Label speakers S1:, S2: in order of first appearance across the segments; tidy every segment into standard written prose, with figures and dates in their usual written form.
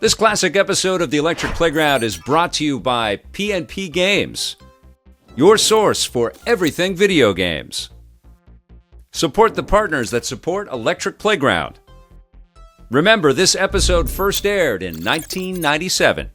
S1: This classic episode of the Electric Playground is brought to you by P&P Games, your source for everything video games. Support the partners that support Electric Playground. Remember, this episode first aired in 1997.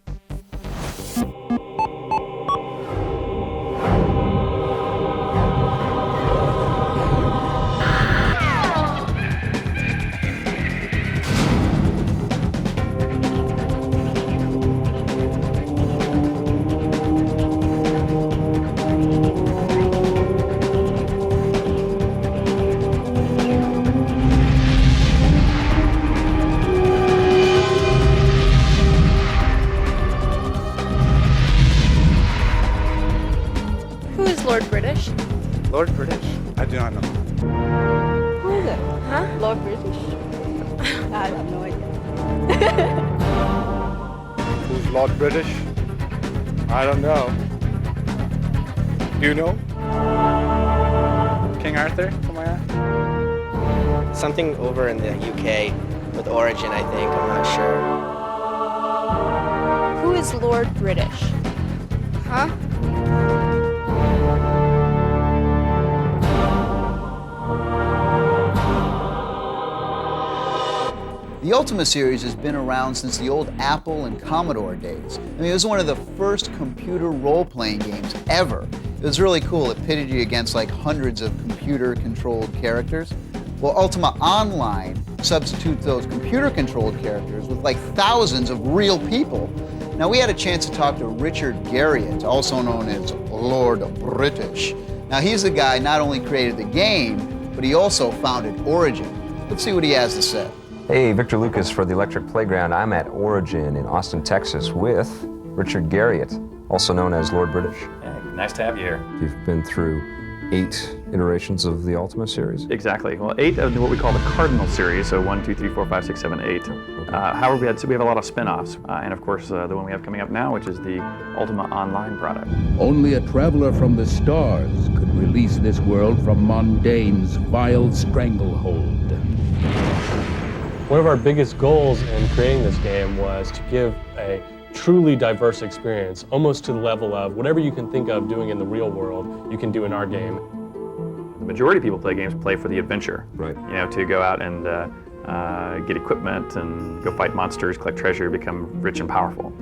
S2: Lord British? I do not know.
S3: Who is it? Huh? Lord British? I have no idea.
S2: Who's Lord British? I don't know. Do you know? King Arthur? Something like that?
S4: Something over in the UK with Origin, I think. I'm not sure.
S3: Who is Lord British? Huh?
S5: The Ultima series has been around since the old Apple and Commodore days. I mean, it was one of the first computer role-playing games ever. It was really cool. It pitted you against like hundreds of computer-controlled characters. Well, Ultima Online substitutes those computer-controlled characters with like thousands of real people. Now, we had a chance to talk to Richard Garriott, also known as Lord British. Now, he's the guy not only created the game, but he also founded Origin. Let's see what he has to say.
S6: Hey, Victor Lucas for the Electric Playground. I'm at Origin in Austin, Texas with Richard Garriott, also known as Lord British.
S7: Yeah, nice to have you here.
S6: You've been through 8 iterations of the Ultima series?
S7: Exactly. Well, 8 of what we call the Cardinal series, so 1, 2, 3, 4, 5, 6, 7, 8.
S6: Okay.
S7: However, we have a lot of spin-offs, and of course the one we have coming up now, which is the Ultima Online product.
S8: Only a traveler from the stars could release this world from Mondane's vile stranglehold.
S9: One of our biggest goals in creating this game was to give a truly diverse experience, almost to the level of whatever you can think of doing in the real world, you can do in our game.
S7: The majority of people play games play for the adventure,
S6: right?
S7: You know, to go out and get equipment and go fight monsters, collect treasure, become rich and powerful.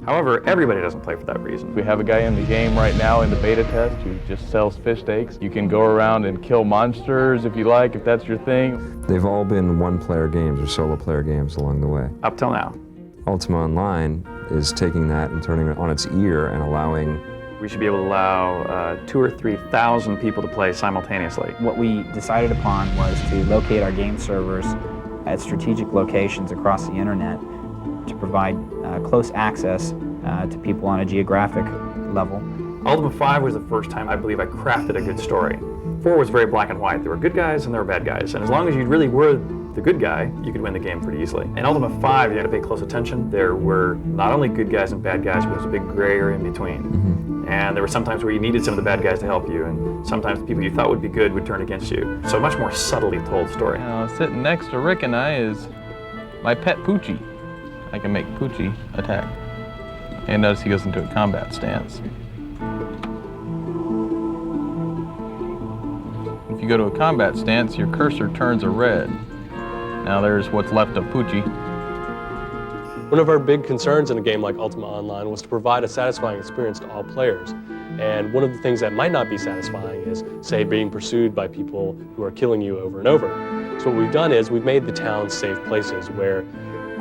S7: However, everybody doesn't play for that reason.
S10: We have a guy in the game right now in the beta test who just sells fish steaks. You can go around and kill monsters if you like, if that's your thing.
S6: They've all been one-player games or solo-player games along the way.
S7: Up till now.
S6: Ultima Online is taking that and turning it on its ear and allowing...
S7: We should be able to allow 2,000 or 3,000 people to play simultaneously.
S11: What we decided upon was to locate our game servers at strategic locations across the internet to provide close access to people on a geographic level.
S7: Ultima 5 was the first time I believe I crafted a good story. 4 was very black and white. There were good guys and there were bad guys. And as long as you really were the good guy, you could win the game pretty easily. In Ultima 5, you had to pay close attention. There were not only good guys and bad guys, but there was a big gray area in between.
S6: Mm-hmm.
S7: And there were some times where you needed some of the bad guys to help you, and sometimes the people you thought would be good would turn against you. So a much more subtly told story.
S10: Sitting next to Rick and I is my pet Poochie. I can make Poochie attack. And notice he goes into a combat stance. If you go to a combat stance, your cursor turns a red. Now there's what's left of Poochie.
S9: One of our big concerns in a game like Ultima Online was to provide a satisfying experience to all players. And one of the things that might not be satisfying is, say, being pursued by people who are killing you over and over. So what we've done is we've made the towns safe places where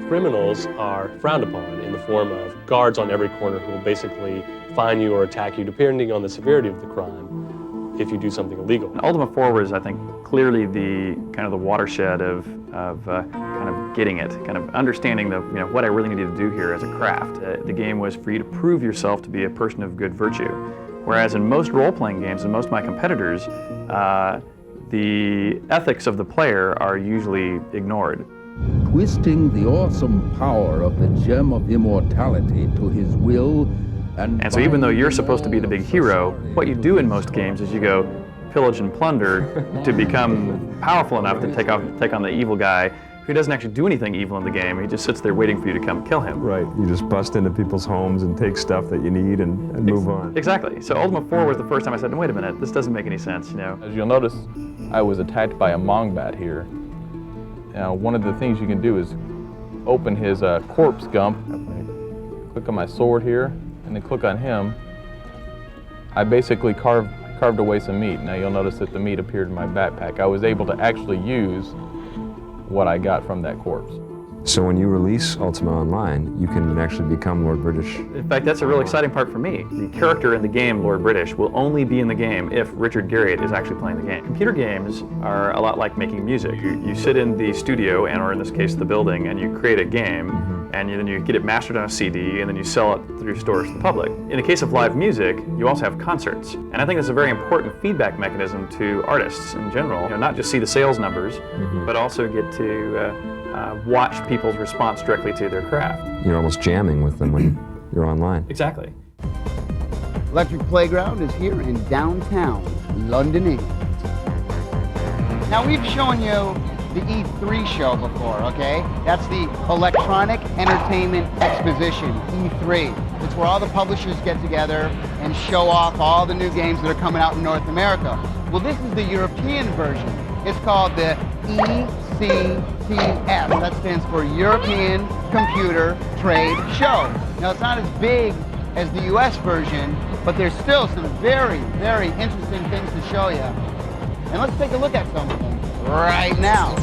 S9: criminals are frowned upon in the form of guards on every corner who will basically fine you or attack you depending on the severity of the crime if you do something illegal.
S7: Ultima 4 was, I think, clearly the kind of the watershed of kind of getting it, kind of understanding the, what I really needed to do here as a craft. The game was for you to prove yourself to be a person of good virtue. Whereas in most role-playing games and most of my competitors, the ethics of the player are usually ignored.
S8: Twisting the awesome power of the gem of immortality to his will
S7: and so even though you're supposed to be the big hero, what you do in most games is you go pillage and plunder to become powerful enough to take on the evil guy He doesn't actually do anything evil in the game. He just sits there waiting for you to come kill him.
S6: Right. You just bust into people's homes and take stuff that you need and move on.
S7: Exactly. So Ultima 4 was the first time I said, wait a minute, this doesn't make any sense, you know.
S10: As you'll notice, I was attacked by a Mongbat here. Now, one of the things you can do is open his corpse gump. Click on my sword here, and then click on him. I basically carved away some meat. Now you'll notice that the meat appeared in my backpack. I was able to actually use what I got from that corpse.
S6: So when you release Ultima Online, you can actually become Lord British.
S7: In fact, that's a real exciting part for me. The character in the game, Lord British, will only be in the game if Richard Garriott is actually playing the game. Computer games are a lot like making music. You sit in the studio, or in this case, the building, and you create a game, and then you get it mastered on a CD, and then you sell it through stores to the public. In the case of live music, you also have concerts. And I think that's a very important feedback mechanism to artists in general. You know, not just see the sales numbers, but also get to watch people's response directly to their craft.
S6: You're almost jamming with them when you're online.
S7: Exactly.
S5: Electric Playground is here in downtown London, England. Now we've shown you the E3 show before, okay? That's the Electronic Entertainment Exposition, E3. It's where all the publishers get together and show off all the new games that are coming out in North America. Well, this is the European version. It's called the ECTS. That stands for European Computer Trade Show. Now, it's not as big as the US version, but there's still some very, very interesting things to show you. And let's take a look at some of them right now.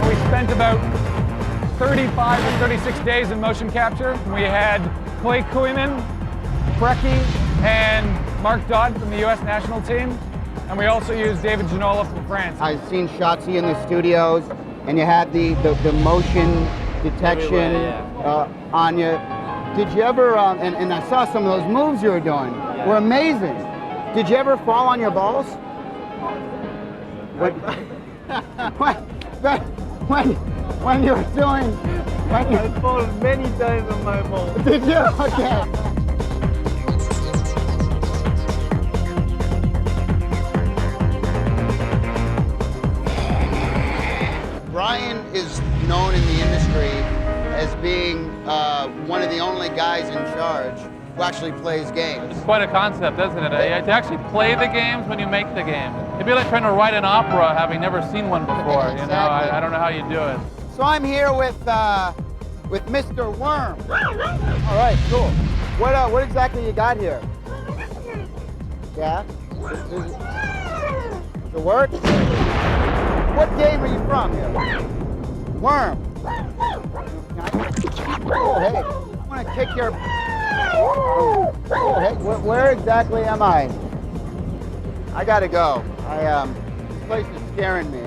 S12: We spent about 35 or 36 days in motion capture. We had Clay Kooiman, Preki, and Marc Dodd from the US national team. And we also used David Ginola from France.
S5: I've seen Shotzi in the studios, and you had the motion detection on you. Did you ever, and I saw some of those moves you were doing, were amazing. Did you ever fall on your balls? When you were doing...
S12: I fallen many times on my balls.
S5: Did you? Okay. Brian is known in the industry as being one of the only guys in charge who actually plays games.
S13: It's quite a concept, isn't it? You have to actually play the games when you make the game. It'd be like trying to write an opera having never seen one before.
S5: Exactly.
S13: You know, I don't know how you do it.
S5: So I'm here with Mr. Worm. All right, cool. What exactly you got here? Yeah? Does it work? What game are you from here? Worm. Oh, hey. I want to kick your... Oh, hey. Where exactly am I? I gotta go. This place is scaring me.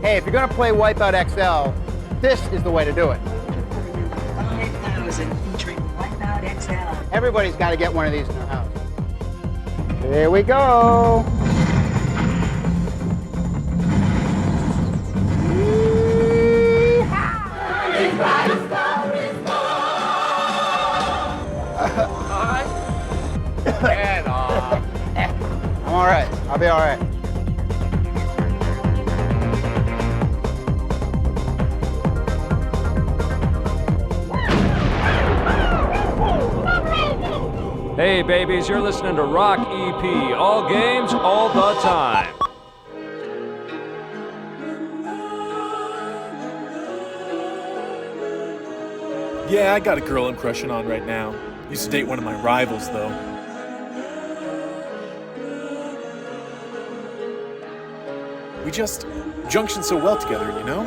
S5: Hey, if you're gonna play Wipeout XL, this is the way to do it.
S14: 5,000 featuring Wipeout XL.
S5: Everybody's got to get one of these in their house. Here we go.
S12: Get off.
S5: I'm all right. I'll be all right.
S1: Hey babies, you're listening to Rock EP. All games, all the time.
S15: Yeah, I got a girl I'm crushing on right now. Used to date one of my rivals, though. We just junction so well together, you know?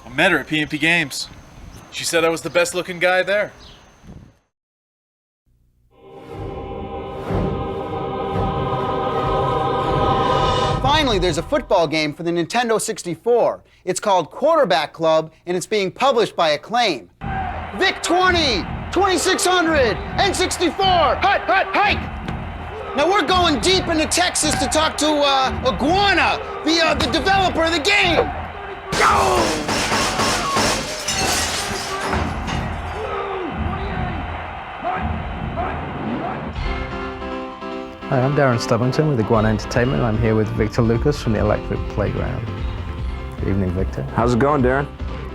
S15: I met her at PNP Games. She said I was the best looking guy there.
S5: Finally, there's a football game for the Nintendo 64. It's called Quarterback Club, and it's being published by Acclaim. Vic 20, 2600, N64, hike! Now we're going deep into Texas to talk to Iguana, the developer of the game.
S16: Hi, I'm Darren Stubbington with Iguana Entertainment. I'm here with Victor Lucas from the Electric Playground. Good evening, Victor.
S6: How's it going, Darren?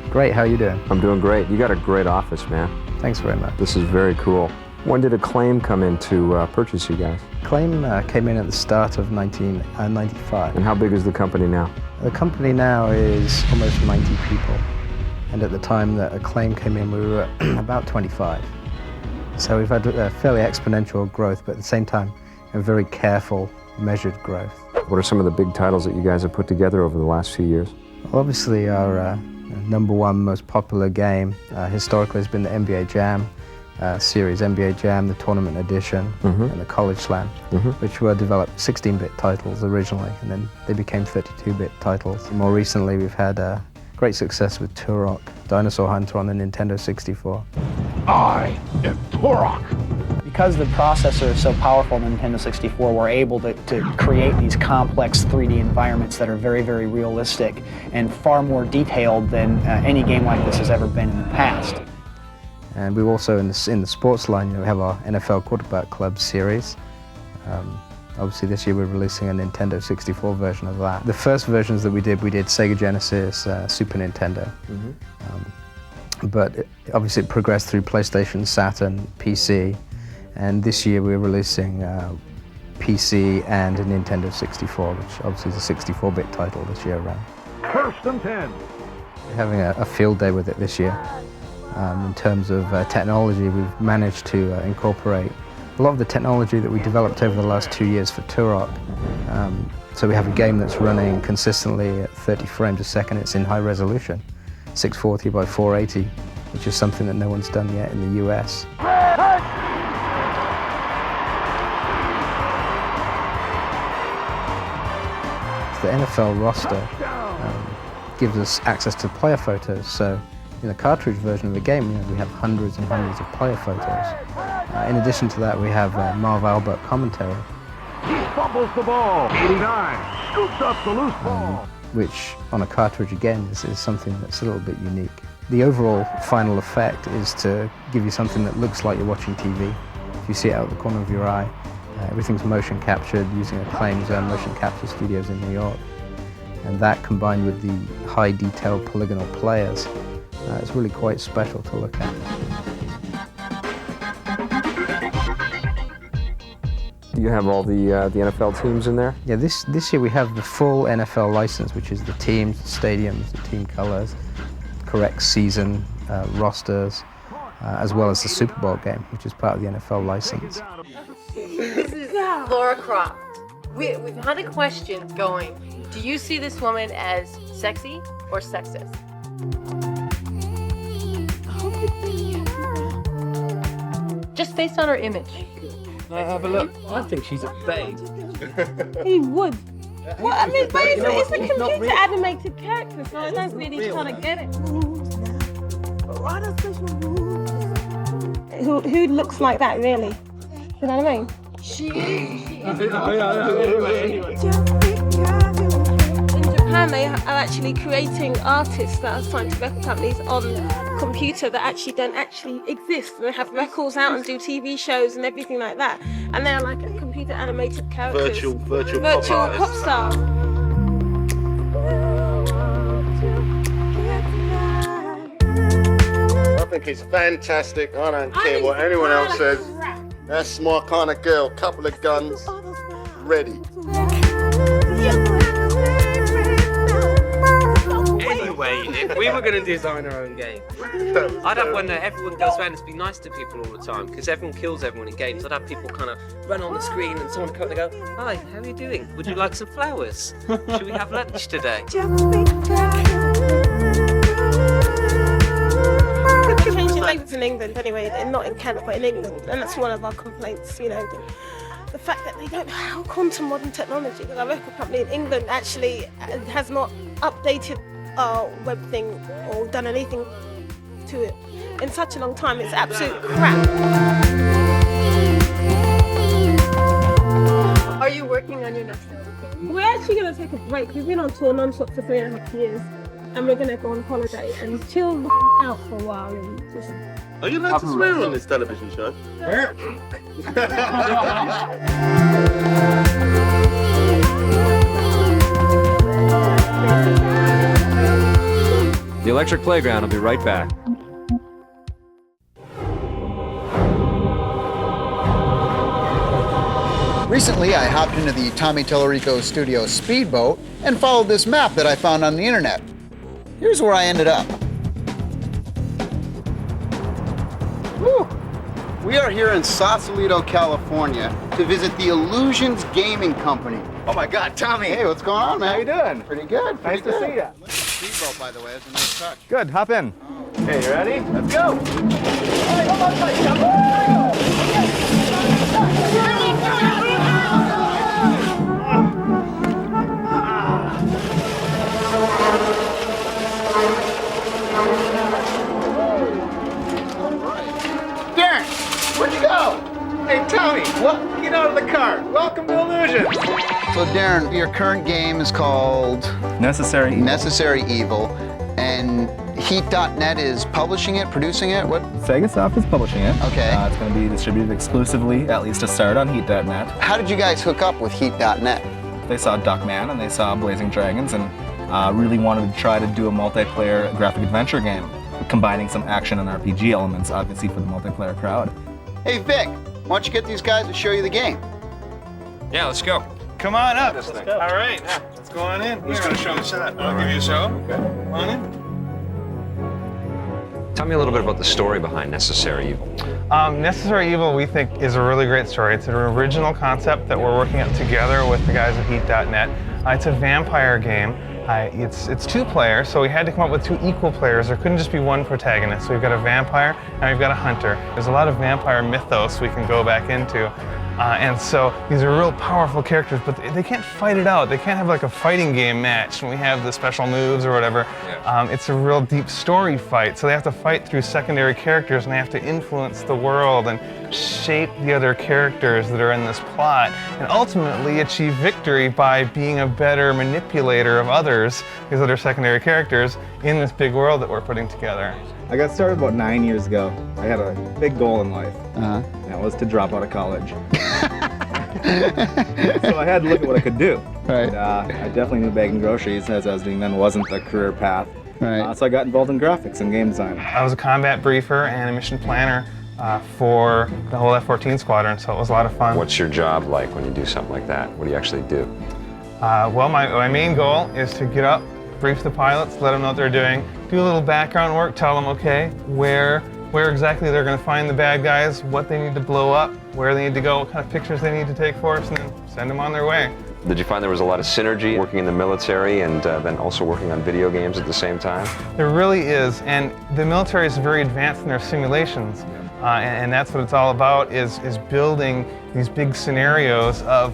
S16: Great, how are you doing?
S6: I'm doing great. You got a great office, man.
S16: Thanks very much.
S6: This is very cool. When did Acclaim come in to purchase you guys?
S16: Acclaim came in at the start of 1995.
S6: And how big is the company now?
S16: The company now is almost 90 people. And at the time that Acclaim came in, we were about 25. So we've had a fairly exponential growth, but at the same time, a very careful, measured growth.
S6: What are some of the big titles that you guys have put together over the last few years?
S16: Well, obviously, our number one most popular game historically has been the NBA Jam series, NBA Jam, the Tournament Edition, and the College Slam, which were developed 16-bit titles originally, and then they became 32-bit titles. More recently, we've had great success with Turok, Dinosaur Hunter on the Nintendo 64.
S8: I am Turok.
S11: Because the processor is so powerful on the Nintendo 64, we're able to create these complex 3D environments that are very, very realistic and far more detailed than any game like this has ever been in the past.
S16: And we also, in the sports line, we have our NFL Quarterback Club series. Obviously this year we're releasing a Nintendo 64 version of that. The first versions that we did Sega Genesis, Super Nintendo. But obviously it progressed through PlayStation, Saturn, PC. And this year we're releasing PC and a Nintendo 64, which obviously is a 64-bit title this year around.
S8: First and 10.
S16: We're having a field day with it this year. In terms of technology, we've managed to incorporate a lot of the technology that we developed over the last 2 years for Turok. So we have a game that's running consistently at 30 frames a second. It's in high resolution, 640 by 480, which is something that no one's done yet in the US. The NFL roster gives us access to player photos. So in the cartridge version of the game, we have hundreds and hundreds of player photos. In addition to that, we have Marv Albert commentary.
S8: He fumbles the ball. 89. Scoops up the loose ball.
S16: Which on a cartridge again is something that's a little bit unique. The overall final effect is to give you something that looks like you're watching TV. If you see it out of the corner of your eye, everything's motion captured using Acclaim's motion capture studios in New York. And that combined with the high detail polygonal players, it's really quite special to look at.
S6: You have all the NFL teams in there?
S16: Yeah, this year we have the full NFL license, which is the teams, the stadiums, the team colors, correct season, rosters, as well as the Super Bowl game, which is part of the NFL license.
S17: This is Laura Croft. We've had a question going. Do you see this woman as sexy or sexist? Just based on her image.
S18: Have a look. I think she's a babe.
S3: He would. Well, I mean, but it's a computer animated character, so I don't really try to get it. Who looks like that, really? You know what I mean? In Japan, they are actually creating artists that are signed to record companies on computer that actually don't actually exist. They have records out and do TV shows and everything like that, and they're like a computer animated characters.
S15: Virtual
S3: pop star.
S19: I think it's fantastic. I don't care what anyone else says. That's my kind of girl. Couple of guns, ready.
S18: Anyway, if we were going to design our own game, I'd have one that everyone goes around and be nice to people all the time, because everyone kills everyone in games. I'd have people kind of run on the screen and someone come and go, "Hi, how are you doing? Would you like some flowers? Should we have lunch today?"
S3: Changing language in England anyway, and not in Canada but in England, and that's one of our complaints, you know. The fact that they don't how come to modern technology, because our record company in England actually has not updated our web thing or done anything to it in such a long time. It's absolute crap.
S17: Are you working on your next album?
S3: We're actually going to take a break. We've been on tour non-stop for 3.5 years. and we're gonna go on holiday and chill the out for a while and just.
S19: Are you allowed to swear on this television show?
S1: The Electric Playground will be right back.
S5: Recently, I hopped into the Tommy Tallarico studio speedboat and followed this map that I found on the internet. Here's where I ended up. Woo. We are here in Sausalito, California to visit the Illusions Gaming Company.
S2: Oh my God, Tommy!
S5: Hey, what's going on, man?
S2: How you doing?
S5: Pretty good.
S2: Nice to see you.
S5: Speedboat, by the way, is a nice touch.
S2: Good, hop in. Okay, you ready? Let's go!
S5: Darren, where'd you go?
S2: Hey, Tommy, what? Get out of the car. Welcome to Illusion.
S5: So, Darren, your current game is called
S2: Necessary
S5: Evil, and Heat.net is publishing it, producing it. What?
S2: Sega Soft is publishing it.
S5: Okay.
S2: It's going to be distributed exclusively, at least to start, on Heat.net.
S5: How did you guys hook up with Heat.net?
S2: They saw Duckman and they saw Blazing Dragons and really wanted to try to do a multiplayer graphic adventure game, combining some action and RPG elements, obviously for the multiplayer crowd.
S5: Hey, Vic, why don't you get these guys to show you the game?
S1: Yeah, let's go.
S15: Come on up. All right, let's go on in. Who's going to show the shot? I'll give you a show. Okay. Come on in.
S6: Tell me a little bit about the story behind Necessary Evil.
S20: Necessary Evil, we think, is a really great story. It's an original concept that we're working on together with the guys at Heat.net. It's a vampire game. It's 2 players, so we had to come up with 2 equal players. There couldn't just be one protagonist. So we've got a vampire and we've got a hunter. There's a lot of vampire mythos we can go back into. And so these are real powerful characters, but they can't fight it out. They can't have like a fighting game match when we have the special moves or whatever. It's a real deep story fight. So they have to fight through secondary characters and they have to influence the world and shape the other characters that are in this plot and ultimately achieve victory by being a better manipulator of others, these other secondary characters, in this big world that we're putting together.
S2: I got started about 9 years ago. I had a big goal in life, and that was to drop out of college. So I had to look at what I could do.
S5: Right.
S2: And, I definitely knew bagging groceries, as I was doing then, wasn't a career path.
S5: Right.
S2: So I got involved in graphics and game design.
S20: I was a combat briefer and a mission planner for the whole F-14 squadron, so it was a lot of fun.
S6: What's your job like when you do something like that? What do you actually do?
S20: Well, my main goal is to get up, brief the pilots, let them know what they're doing, do a little background work, tell them, okay, where exactly they're going to find the bad guys, what they need to blow up, where they need to go, what kind of pictures they need to take for us, and then send them on their way.
S6: Did you find there was a lot of synergy working in the military and then also working on video games at the same time?
S20: There really is, and the military is very advanced in their simulations, and that's what it's all about, is building these big scenarios of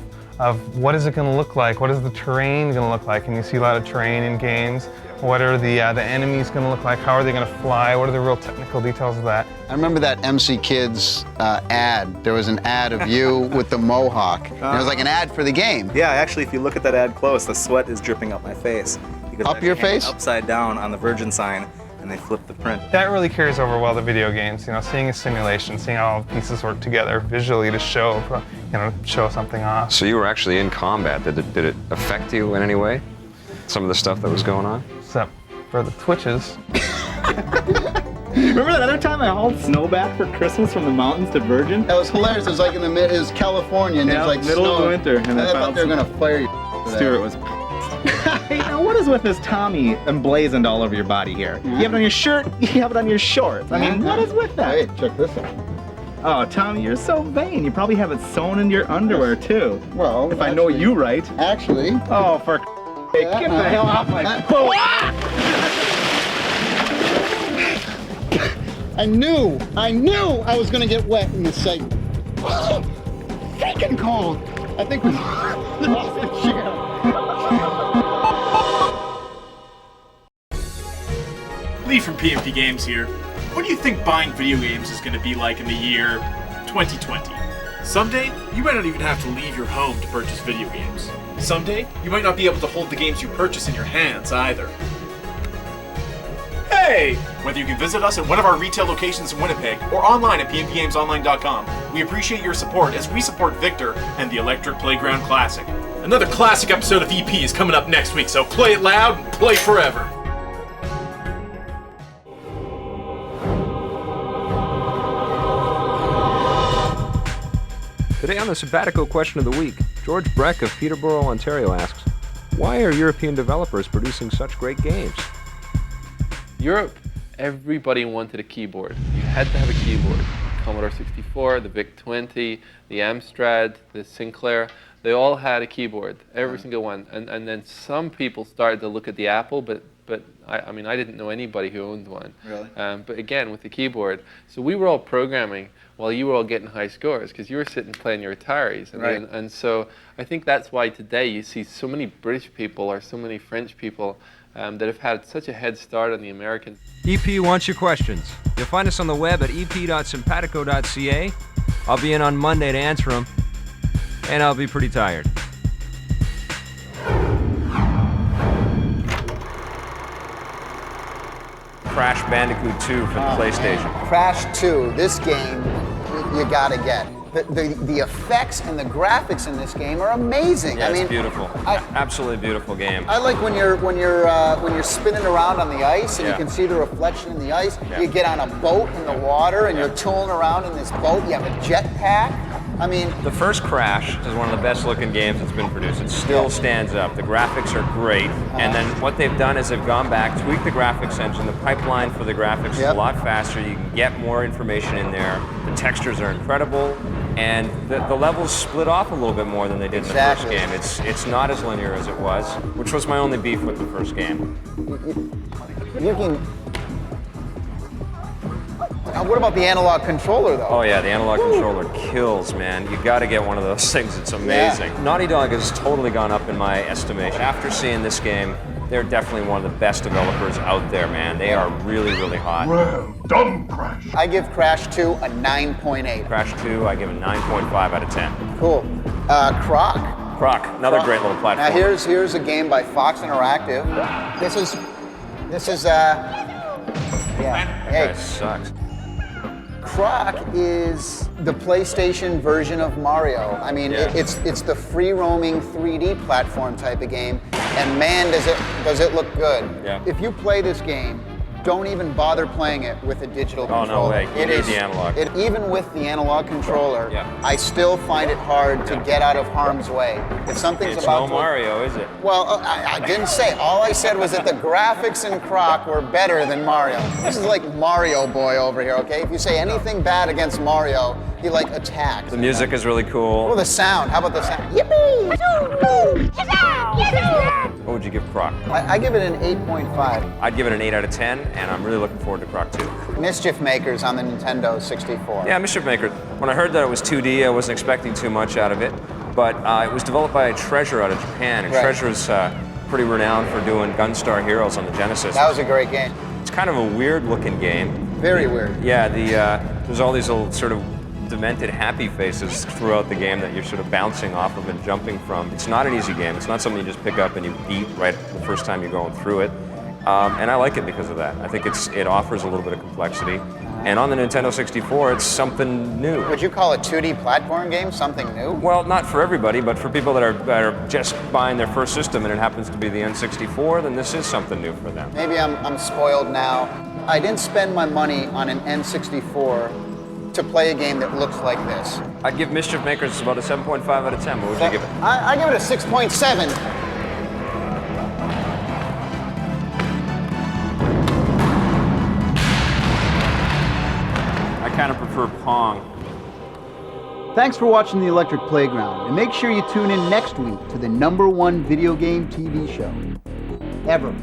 S20: what is it going to look like, what is the terrain going to look like, and you see a lot of terrain in games. What are the enemies going to look like? How are they going to fly? What are the real technical details of that?
S5: I remember that MC Kids ad. There was an ad of you with the mohawk. And it was like an ad for the game.
S2: Yeah, actually, if you look at that ad close, the sweat is dripping up my face. Because
S5: up your face?
S2: Upside down on the Virgin sign, and they flip the print.
S20: That really carries over well to video games. You know, seeing a simulation, seeing how all the pieces work together visually to show, show something off.
S6: So you were actually in combat. Did it affect you in any way? Some of the stuff that was going on?
S20: Except for the twitches.
S2: Remember that other time I hauled snow back for Christmas from the mountains to Virgin?
S5: That was hilarious. It was like in it was California, and it was like
S2: middle
S5: snow.
S2: of winter. And
S5: I thought they were gonna fire you.
S2: Stuart was. Hey, now what is with this Tommy emblazoned all over your body here? You have it on your shirt, you have it on your shorts. I mean, what is with that?
S5: Hey, check this out.
S2: Oh, Tommy, you're so vain. You probably have it sewn into your underwear, too.
S5: Well,
S2: if I know you right.
S5: Actually.
S2: Oh, for hey, get the hell off my phone.
S5: I knew I was gonna get wet in this segment. Freaking cold. I think we lost the chair.
S21: Lee from PMP Games here. What do you think buying video games is going to be like in the year 2020? Someday, you might not even have to leave your home to purchase video games. Someday, you might not be able to hold the games you purchase in your hands either. Hey! Whether you can visit us at one of our retail locations in Winnipeg or online at pnpgamesonline.com, we appreciate your support as we support Victor and the Electric Playground Classic. Another classic episode of EP is coming up next week, so play it loud and play forever.
S6: Today on the Sabbatical Question of the Week, George Breck of Peterborough, Ontario asks, why are European developers producing such great games?
S4: Europe, everybody wanted a keyboard. You had to have a keyboard. Commodore 64, the VIC-20, the Amstrad, the Sinclair, they all had a keyboard, every single one. And then some people started to look at the Apple, but I mean, I didn't know anybody who owned one.
S5: Really?
S4: But again, with the keyboard. So we were all programming while you were all getting high scores, because you were sitting playing your Ataris. And so I think that's why today you see so many British people or so many French people that have had such a head start on the Americans.
S1: EP wants your questions. You'll find us on the web at ep.simpatico.ca. I'll be in on Monday to answer them, and I'll be pretty tired.
S6: Crash Bandicoot 2 for the PlayStation.
S5: Crash 2, this game you gotta get. The effects and the graphics in this game are amazing.
S6: Yeah,
S5: I mean,
S6: it's beautiful. Absolutely beautiful game.
S5: I like when you're spinning around on the ice and you can see the reflection in the ice.
S6: Yeah.
S5: You get on a boat in the water and you're tooling around in this boat. You have a jetpack. I mean,
S6: the first Crash is one of the best looking games that's been produced. It still stands up. The graphics are great. And then what they've done is they've gone back, tweaked the graphics engine. The pipeline for the graphics is a lot faster. You can get more information in there. The textures are incredible. And the levels split off a little bit more than they did in the first game. It's not as linear as it was, which was my only beef with the first game.
S5: You can... What about the analog controller, though?
S6: Oh yeah, the analog controller kills, man. You gotta get one of those things, it's amazing.
S5: Yeah.
S6: Naughty Dog has totally gone up in my estimation. After seeing this game, they're definitely one of the best developers out there, man. They are really, really hot.
S5: Well done, Crash. I give Crash 2 a 9.8.
S6: Crash 2, I give a 9.5 out of 10.
S5: Cool. Croc.
S6: Croc, another great little platform.
S5: Now here's a game by Fox Interactive. This is hey.
S6: That sucks.
S5: Croc is the PlayStation version of Mario. I mean, it's the free-roaming 3D platform type of game, and man, does it look good.
S6: Yeah.
S5: If you play this game, don't even bother playing it with a digital controller.
S6: Oh, no way. You need the analog.
S5: Even with the analog controller, I still find it hard to get out of harm's way. If something's
S6: It's
S5: about
S6: no
S5: to...
S6: Mario, is it?
S5: Well, I didn't say. All I said was that the graphics in Croc were better than Mario. This is like Mario Boy over here, okay? If you say anything bad against Mario, he like attacks.
S6: The music is really cool.
S5: Oh, the sound. How about the sound? Yippee!
S6: What would you give Croc?
S5: I give it an 8.5.
S6: I'd give it an 8 out of 10, and I'm really looking forward to Croc 2.
S5: Mischief Makers on the Nintendo 64.
S6: Yeah, Mischief Maker. When I heard that it was 2D, I wasn't expecting too much out of it, but it was developed by Treasure out of Japan, and Treasure's pretty renowned for doing Gunstar Heroes on the Genesis.
S5: That was a great game.
S6: It's kind of a weird-looking game.
S5: Very weird.
S6: Yeah, there's all these little sort of demented happy faces throughout the game that you're sort of bouncing off of and jumping from. It's not an easy game. It's not something you just pick up and you beat right the first time you're going through it. And I like it because of that. I think it offers a little bit of complexity. And on the Nintendo 64, it's something new.
S5: Would you call a 2D platform game something new?
S6: Well, not for everybody, but for people that are just buying their first system and it happens to be the N64, then this is something new for them.
S5: Maybe I'm spoiled now. I didn't spend my money on an N64 to play a game that looks like this.
S6: I'd give Mischief Makers about a 7.5 out of 10. What would you give it?
S5: I give it a 6.7.
S6: I kind of prefer Pong.
S5: Thanks for watching The Electric Playground, and make sure you tune in next week to the #1 video game TV show ever,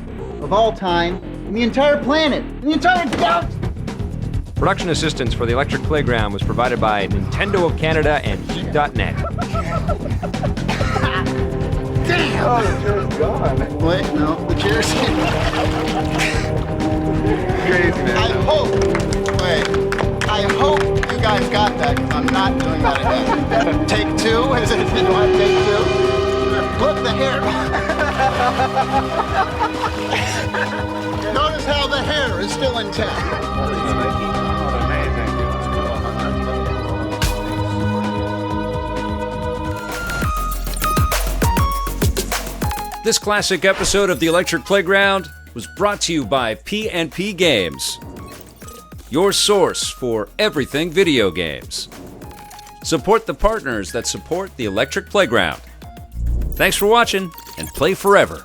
S5: of all time, in the entire planet, in the entire galaxy.
S1: Production assistance for the Electric Playground was provided by Nintendo of Canada and Heat.net.
S5: Damn! Oh, the chair's gone. Wait, no, the chair's crazy, man. I hope you guys got that, because I'm not doing that again. Take two? Is it? Do I take two?
S19: Look, the hair. Notice how the hair is still intact.
S1: This classic episode of the Electric Playground was brought to you by P&P Games, your source for everything video games. Support the partners that support the Electric Playground. Thanks for watching, and play forever.